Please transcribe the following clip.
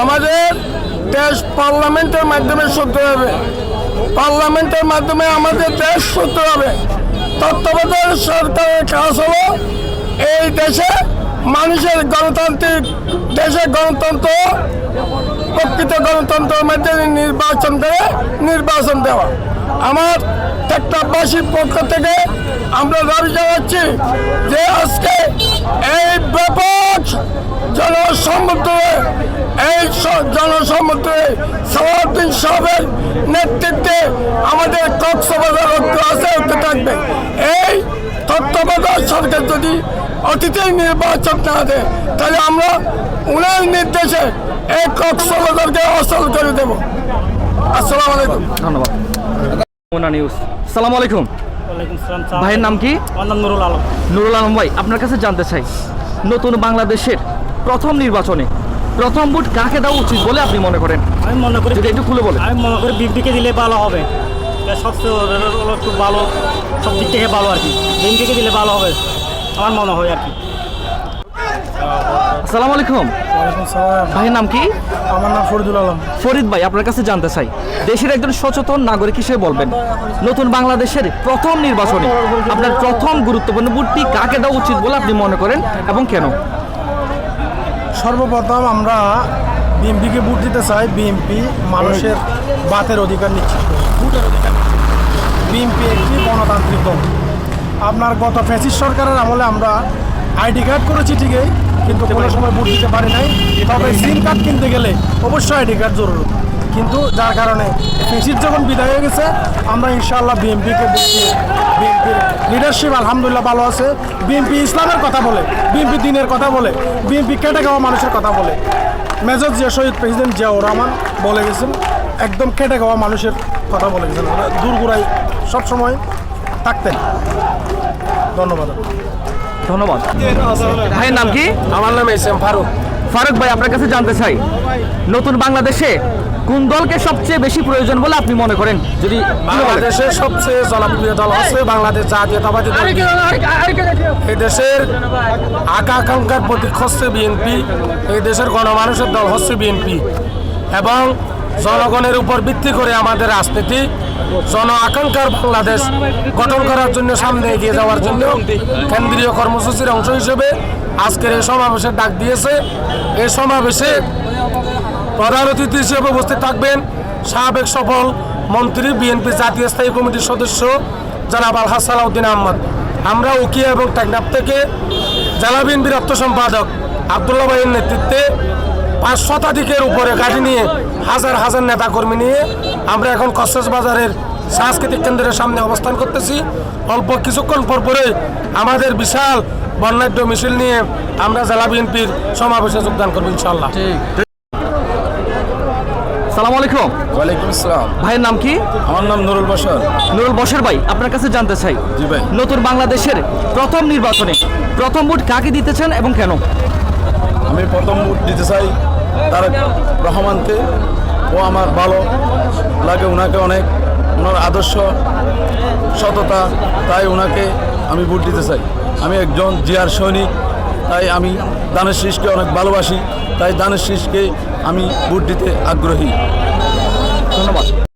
আমাদের দেশ পার্লামেন্টের মাধ্যমে শুদ্ধ হবে, পার্লামেন্টের মাধ্যমে আমাদের দেশ শুদ্ধ হবে। তত্ত্বাবধায়ক সরকারের কাজ হলো এই দেশে মানুষের গণতান্ত্রিক দেশে গণতন্ত্র, প্রকৃত গণতন্ত্রের মাধ্যমে নির্বাচন দেওয়া। আমার টেকনাফবাসীর পক্ষ থেকে আমরা দাবি জানাচ্ছি যে আজকে এই ব্যাপক জনসমুদ্রে সালাউদ্দিন সাহেবের নেতৃত্বে আমাদের কক্সবাজার হতে থাকবে। এই তত্ত্বাবধায়ক সরকার যদি অতীতেই নির্বাচন না দেয় তাহলে আমরা উনার নির্দেশে এই কক্সবাজারকে অচল করে দেব। আসসালামু আলাইকুম। ধন্যবাদ। নিউজ। আসসালামু আলাইকুম। ভাইয়ের নাম কি? নুরুল আলম। নুরুল আলম ভাই, আপনার কাছে জানতে চাই, নতুন বাংলাদেশের প্রথম নির্বাচনে প্রথম ভোট কাকে দেওয়া উচিত বলে আপনি মনে করেন? আমি মনে করি যদি একটু খুলে বলেন। আমি মনে করি বিএনপিকে দিলে ভালো হবে, সবচেয়ে একটু ভালো, সব দিক থেকে ভালো আর কি। বিএনপিকে দিলে ভালো হবে আমার মনে হয় আর কি। আসসালামু আলাইকুম। ভাইয়ের নাম কি? আমার নাম ফরিদুল আলম। ফরিদ ভাই, আপনার কাছে জানতে চাই, দেশের একজন সচেতন নাগরিক হিসেবে বলবেন, নতুন বাংলাদেশের প্রথম নির্বাচনে আপনার প্রথম গুরুত্বপূর্ণ ভোটটি কাকে দেওয়া উচিত বলে আপনি মনে করেন এবং কেন? সর্বপ্রথম আমরা বিএনপিকে ভোট দিতে চাই। বিএনপি মানুষের বাতের অধিকার নিশ্চিত করে, ভোটের অধিকার। বিএনপি একটি গণতান্ত্রিক দল। আপনার গত ফ্যাসিস্ট সরকারের আমলে আমরা আইডি কার্ড করেছি ঠিকই, কিন্তু কোনো সময় ভোট দিতে পারি নাই। তবে সিম কার্ড কিনতে গেলে অবশ্যই আইডি কার্ড জরুরি, কিন্তু যার কারণে ফ্যাসিস্ট যখন বিদায় হয়ে গেছে আমরা ইনশাআল্লাহ বিএনপিকে ভোট দিয়ে, বিএনপির লিডারশিপ আলহামদুলিল্লাহ ভালো আছে। বিএনপি ইসলামের কথা বলে, বিএনপি দিনের কথা বলে, বিএনপি কেটে খাওয়া মানুষের কথা বলে। মেজর জিয়া শহীদ প্রেসিডেন্ট জিয়াউর রহমান বলে গেছেন, একদম কেটে খাওয়া মানুষের কথা বলে গেছেন, দূরগোড়ায় সবসময় থাকতেন। ধন্যবাদ। ধন্যবাদ। ভাইয়ের নাম কি? আমার নাম এসএম ফারুক। ফারুক ভাই, আপনার কাছে জানতে চাই, নতুন বাংলাদেশে কোন দলকে সবচেয়ে বেশি প্রয়োজন বলে আপনি মনে করেন? যদি বাংলাদেশের সবচেয়ে জনপ্রিয় দল হচ্ছে বাংলাদেশ জাতীয়তাবাদী দল। এই দেশের আকাঙ্ক্ষার প্রতীক হচ্ছে বিএনপি, এই দেশের গণমানুষের দল হচ্ছে বিএনপি, এবং জনগণের উপর ভিত্তি করে আমাদের রাজনীতি জন আকাঙ্ক্ষার বাংলাদেশ গঠন করার জন্য, সামনে এগিয়ে যাওয়ার জন্য কেন্দ্রীয় কর্মসূচির অংশ হিসেবে আজকের এই সমাবেশের ডাক দিয়েছে। এই সমাবেশে প্রধান অতিথি হিসেবে উপস্থিত থাকবেন সাবেক সফল মন্ত্রী, বিএনপি জাতীয় স্থায়ী কমিটির সদস্য জনাব আলহাজ সালাউদ্দিন আহমদ। আমরা উকিয়া এবং টেকনাফ থেকে জেলা বিএনপির অর্থ সম্পাদক আবদুল্লাহ ভাইয়ের নেতৃত্বে 5 শতাধিকের উপরে গাড়ি নিয়ে হাজার হাজার নেতাকর্মী নিয়ে আমরা এখন কক্সবাজারের সাংস্কৃতিক কেন্দ্রের সামনে অবস্থান করতেছি। অল্প কিছুক্ষণ পরে আমাদের বিশাল বর্ণাঢ্য মিছিল নিয়ে আমরা জেলা বিএনপির সমাবেশে যোগদান করবো ইনশাআল্লাহ। সালামু আলাইকুম। ওয়ালাইকুম আসসালাম। ভাইয়ের নাম কি? আমার নাম নুরুল বশর। নুরুল বশর ভাই, আপনার কাছে জানতে চাই, জি ভাই, নতুন বাংলাদেশের প্রথম নির্বাচনে প্রথম ভোট কাকে দিতেছেন এবং কেন? আমি প্রথম ভোট দিতে চাই তারেক রহমানকে। ও আমার ভালো লাগে, ওনাকে অনেক, ওনার আদর্শ সততা, তাই ওনাকে আমি ভোট দিতে চাই। আমি একজন জিয়ার সৈনিক, তাই আমি দানের শীষকে অনেক ভালোবাসি, তাই দানের শীষকে আমি ভোট দিতে আগ্রহী। ধন্যবাদ।